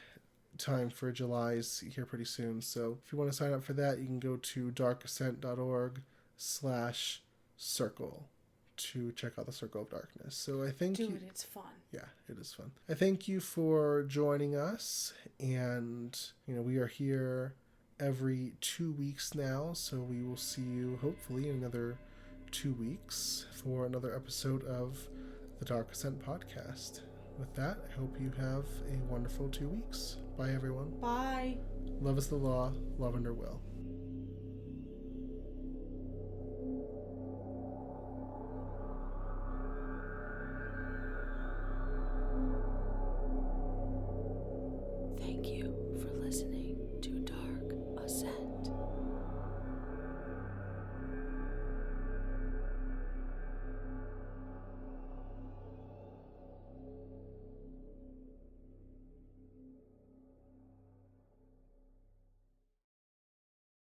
time for July's here pretty soon. So if you want to sign up for that, you can go to darkascent.org/circle to check out the Circle of Darkness. So I think it's fun. Yeah, it is fun. I thank you for joining us, and we are here every 2 weeks now, so we will see you hopefully in another 2 weeks for another episode of the Dark Ascent podcast. With that, I hope you have a wonderful 2 weeks. Bye, everyone. Bye. Love is the law, love under will.